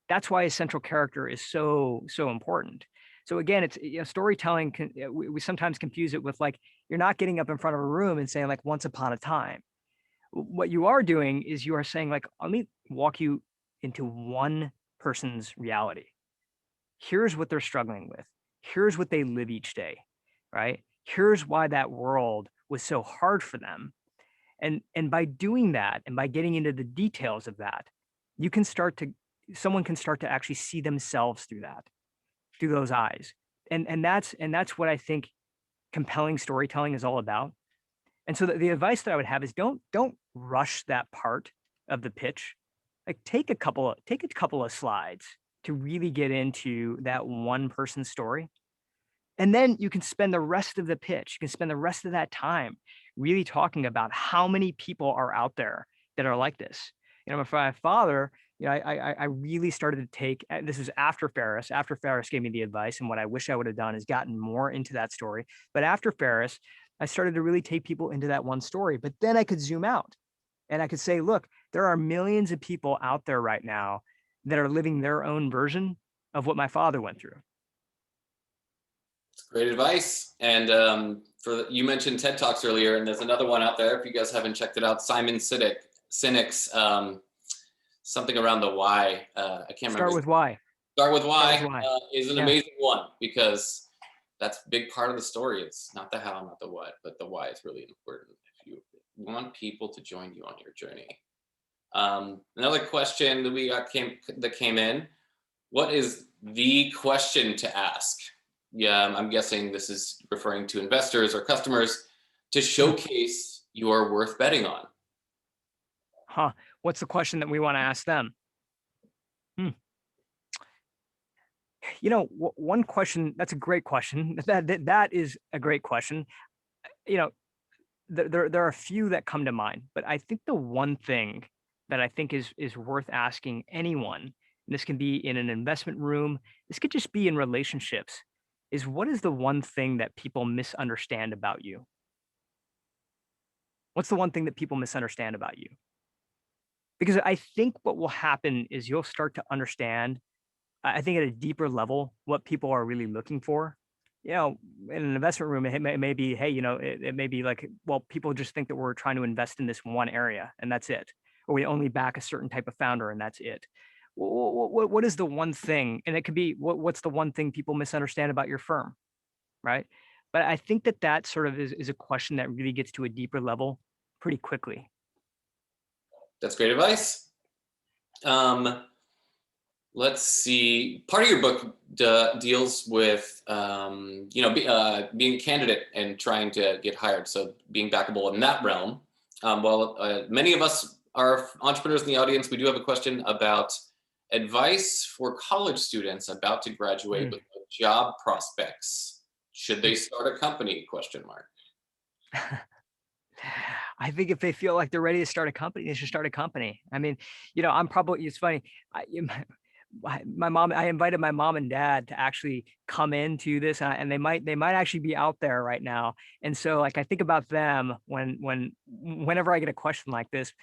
That's why a central character is so important. So again, it's storytelling. We sometimes confuse it with like you're not getting up in front of a room and saying like once upon a time. What you are doing is you are saying like, let me walk you into one person's reality. Here's what they're struggling with. Here's what they live each day, right? Here's why that world was so hard for them. And by doing that and by getting into the details of that, someone can start to actually see themselves through that, through those eyes. And that's what I think compelling storytelling is all about. And so the advice that I would have is don't rush that part of the pitch. Like take a couple of slides to really get into that one person's story. And then you can spend the rest of the pitch, you can spend the rest of that time really talking about how many people are out there that are like this. For my father, I really started to take, and this was after Ferris gave me the advice. And what I wish I would have done is gotten more into that story. But after Ferris, I started to really take people into that one story. But then I could zoom out and I could say, look, there are millions of people out there right now that are living their own version of what my father went through. It's great advice. And you mentioned TED Talks earlier, and there's another one out there. If you guys haven't checked it out, Sinek's something around the why. I can't remember. Start with why. Start with why is an Yeah. amazing one, because that's a big part of the story. It's not the how, not the what, but the why is really important if you want people to join you on your journey. Another question that came in: what is the question to ask? Yeah, I'm guessing this is referring to investors or customers to showcase you're worth betting on. Huh. What's the question that we want to ask them? One question, that's a great question. That is a great question. There are a few that come to mind, but I think the one thing that I think is worth asking anyone, and this can be in an investment room, this could just be in relationships, is what is the one thing that people misunderstand about you? What's the one thing that people misunderstand about you? Because I think what will happen is you'll start to understand, I think at a deeper level, what people are really looking for. In an investment room, it may be, hey, it may be like, well, people just think that we're trying to invest in this one area and that's it. Or we only back a certain type of founder and that's it. What is the one thing? And it could be, what's the one thing people misunderstand about your firm, right? But I think that sort of is a question that really gets to a deeper level pretty quickly. That's great advice. Let's see. Part of your book deals with, being a candidate and trying to get hired. So being backable in that realm. Many of us are entrepreneurs in the audience. We do have a question about advice for college students about to graduate with job prospects. Should they start a company? ? I think if they feel like they're ready to start a company, they should start a company. I mean, it's funny. I invited my mom and dad to actually come into this, and they might actually be out there right now. And so like, I think about them whenever I get a question like this,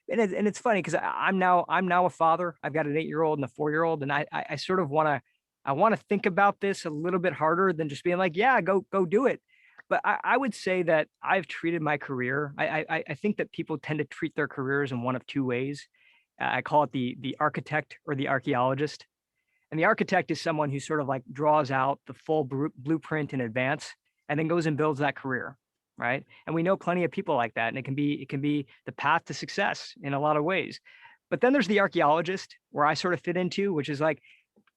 and it's funny because I'm now a father. I've got an 8-year-old and a 4-year-old, and I sort of want to think about this a little bit harder than just being like, yeah, go do it. But I would say that I've treated my career. I think that people tend to treat their careers in one of two ways. I call it the architect or the archaeologist. And the architect is someone who sort of like draws out the full blueprint in advance and then goes and builds that career, right? And we know plenty of people like that, and it can be the path to success in a lot of ways. But then there's the archaeologist, where I sort of fit into, which is like,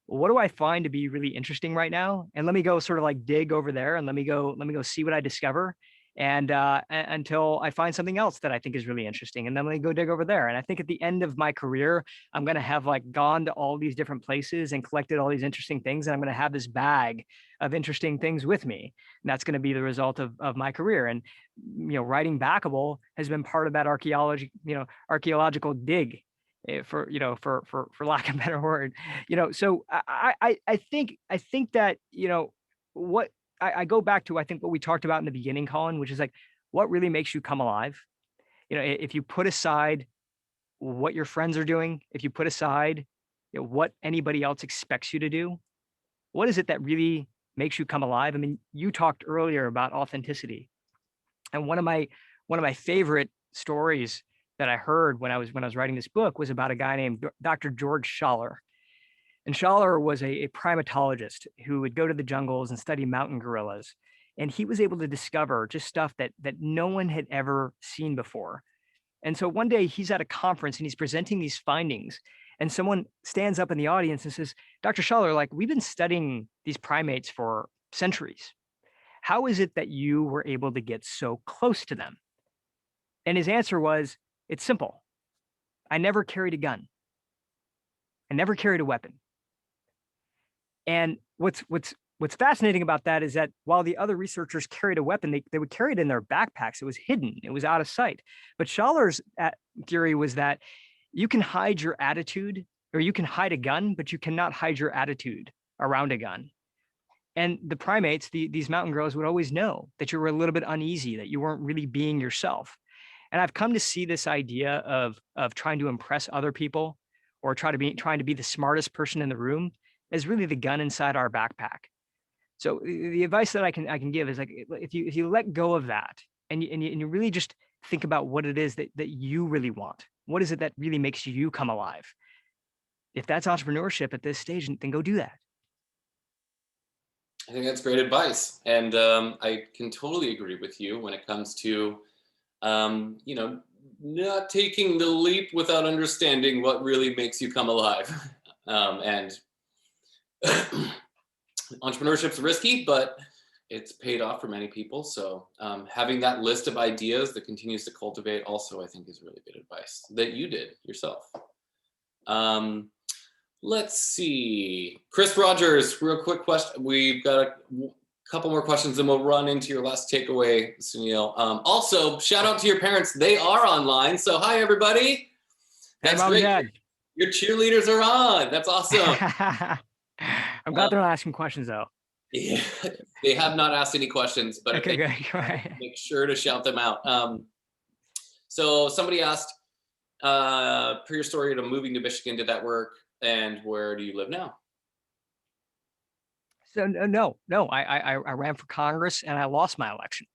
what do I find to be really interesting right now? And let me go sort of like dig over there, and let me go see what I discover. And until I find something else that I think is really interesting, and then let me go dig over there. And I think at the end of my career, I'm going to have like gone to all these different places and collected all these interesting things. And I'm going to have this bag of interesting things with me. And that's going to be the result of my career. And, writing Backable has been part of that archaeological dig, for lack of a better word. So I think that, what I go back to, I think what we talked about in the beginning, Colin, which is like, what really makes you come alive? If you put aside what your friends are doing, if you put aside what anybody else expects you to do, what is it that really makes you come alive? I mean, you talked earlier about authenticity, and one of my favorite stories that I heard when I was writing this book was about a guy named Dr. George Schaller. And Schaller was a primatologist who would go to the jungles and study mountain gorillas. And he was able to discover just stuff that no one had ever seen before. And so one day he's at a conference and he's presenting these findings. And someone stands up in the audience and says, Dr. Schaller, like, we've been studying these primates for centuries. How is it that you were able to get so close to them? And his answer was, it's simple. I never carried a gun. I never carried a weapon. And what's fascinating about that is that while the other researchers carried a weapon, they would carry it in their backpacks. It was hidden. It was out of sight. But Schaller's theory was that you can hide your attitude or you can hide a gun, but you cannot hide your attitude around a gun. And the primates, these mountain gorillas would always know that you were a little bit uneasy, that you weren't really being yourself. And I've come to see this idea of trying to impress other people or trying to be the smartest person in the room as really the gun inside our backpack. So the advice that I can give is like, if you let go of that and you really just think about what it is that you really want, what is it that really makes you come alive? If that's entrepreneurship at this stage, then go do that. I think that's great advice. And I can totally agree with you when it comes to, you know, not taking the leap without understanding what really makes you come alive. And entrepreneurship's risky, but it's paid off for many people. So having that list of ideas that continues to cultivate also, I think, is really good advice that you did yourself. Let's see. Chris Rogers, real quick question. We've got a couple more questions and we'll run into your last takeaway, Suneel. Also, shout out to your parents. They are online. So hi, everybody. That's Hey, Mom great. and Dad. Your cheerleaders are on. That's awesome. I'm glad they're not asking questions though. Yeah, they have not asked any questions, but Okay, good. make sure to shout them out. So somebody asked, per your story, to moving to Michigan, did that work? And where do you live now? So no, I ran for Congress and I lost my election.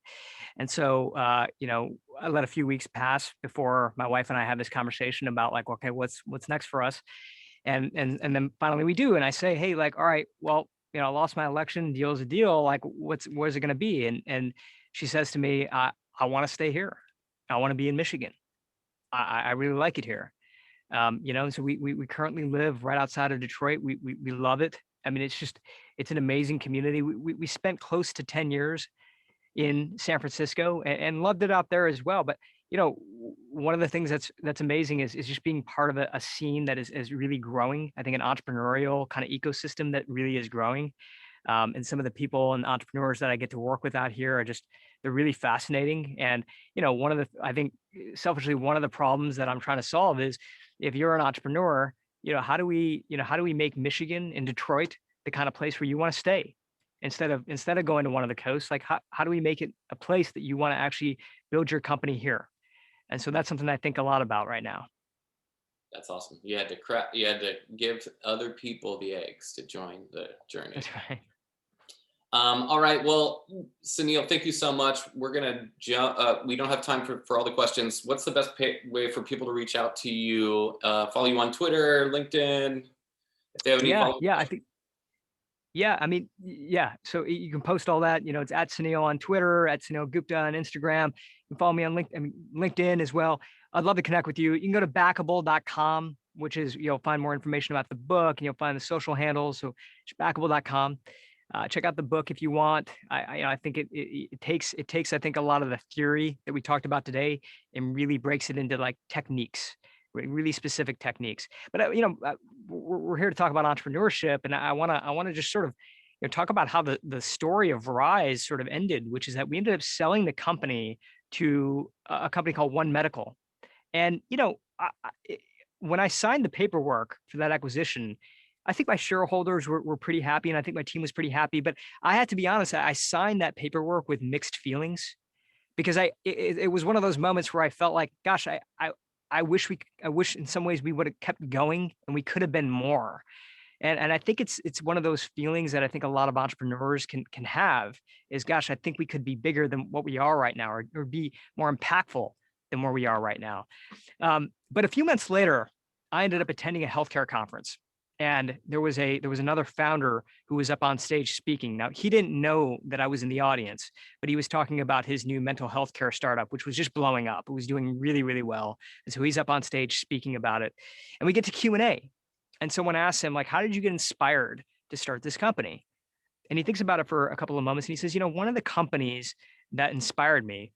And so, you know, I let a few weeks pass before my wife and I had this conversation about like, okay, what's next for us? And then finally we do. And I say, hey, like, all right, well, you know, I lost my election, deal's a deal. Like, where's it going to be? And she says to me, I want to stay here. I want to be in Michigan. I really like it here. You know, so we currently live right outside of Detroit. We love it. I mean, it's an amazing community. We spent close to 10 years in San Francisco and loved it out there as well. But you know, one of the things that's amazing is just being part of a scene that is really growing. I think an entrepreneurial kind of ecosystem that really is growing. And some of the people and entrepreneurs that I get to work with out here are they're really fascinating. And you know, I think selfishly, one of the problems that I'm trying to solve is if you're an entrepreneur, you know, how do we make Michigan and Detroit the kind of place where you want to stay instead of going to one of the coasts? Like how do we make it a place that you want to actually build your company here? And so that's something I think a lot about right now. That's awesome. You had to give other people the eggs to join the journey. That's right. All right. Well, Suneel, thank you so much. We're gonna jump. We don't have time for all the questions. What's the best way for people to reach out to you? Follow you on Twitter, LinkedIn. If they have any follow-up I think. Yeah, I mean, yeah. So you can post all that. You know, it's at Suneel on Twitter, at Suneel Gupta on Instagram. You can follow me on LinkedIn as well. I'd love to connect with you. You can go to backable.com, which is you'll find more information about the book and you'll find the social handles. So it's backable.com. Check out the book if you want. I think it takes I think a lot of the theory that we talked about today and really breaks it into like techniques, really specific techniques. But you know, we're here to talk about entrepreneurship, and I want to just sort of talk about how the story of Rise sort of ended, which is that we ended up selling the company to a company called One Medical, and you know, when I signed the paperwork for that acquisition, I think my shareholders were pretty happy, and I think my team was pretty happy. But I had to be honest, I signed that paperwork with mixed feelings because it was one of those moments where I felt like, gosh, I wish in some ways we would have kept going and we could have been more. And I think it's one of those feelings that I think a lot of entrepreneurs can have is, gosh, I think we could be bigger than what we are right now, or be more impactful than where we are right now. But a few months later, I ended up attending a healthcare conference. And there was another founder who was up on stage speaking. Now, he didn't know that I was in the audience, but he was talking about his new mental health care startup, which was just blowing up. It was doing really, really well. And so he's up on stage speaking about it. And we get to Q&A. And someone asks him, like, how did you get inspired to start this company? And he thinks about it for a couple of moments. And he says, you know, one of the companies that inspired me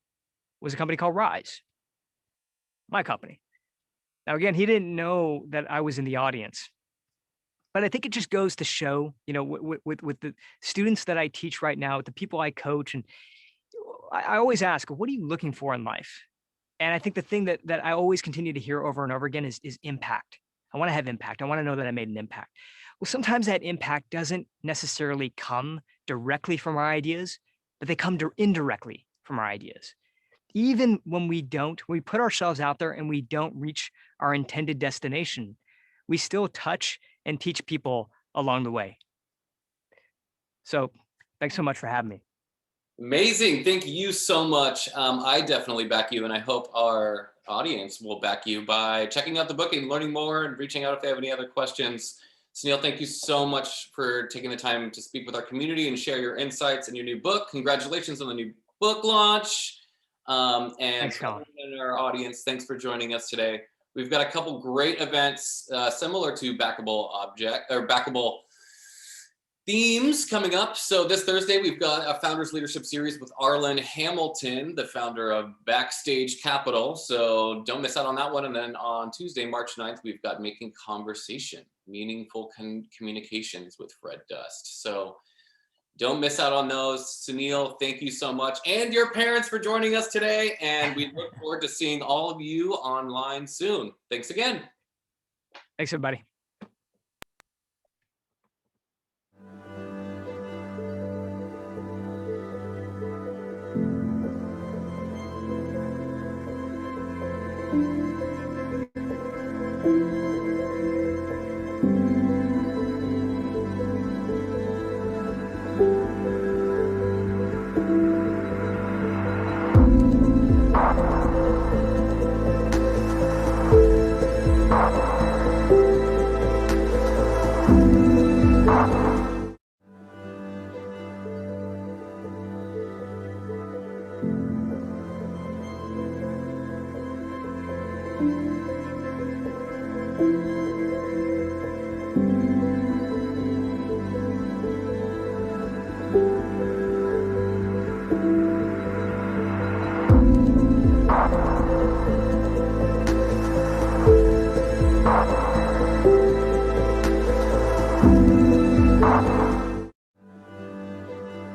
was a company called Rise, my company. Now, again, he didn't know that I was in the audience. But I think it just goes to show, you know, with the students that I teach right now, with the people I coach, and I always ask, what are you looking for in life? And I think the thing that I always continue to hear over and over again is impact. I want to have impact. I want to know that I made an impact. Well, sometimes that impact doesn't necessarily come directly from our ideas, but they come indirectly from our ideas. Even when we put ourselves out there and we don't reach our intended destination, we still touch and teach people along the way. So thanks so much for having me. Amazing. Thank you so much. I definitely back you, and I hope our audience will back you by checking out the book and learning more and reaching out if they have any other questions. Suneel, thank you so much for taking the time to speak with our community and share your insights and your new book. Congratulations on the new book launch. And Thanks, for Colin. everyone in our audience, thanks for joining us today. We've got a couple great events similar to Backable themes coming up. So this Thursday, we've got a Founders Leadership Series with Arlen Hamilton, the founder of Backstage Capital. So don't miss out on that one. And then on Tuesday, March 9th, we've got Making Conversation, Meaningful Communications with Fred Dust. So don't miss out on those. Suneel, thank you so much. And your parents for joining us today. And we look forward to seeing all of you online soon. Thanks again. Thanks, everybody. Thank you.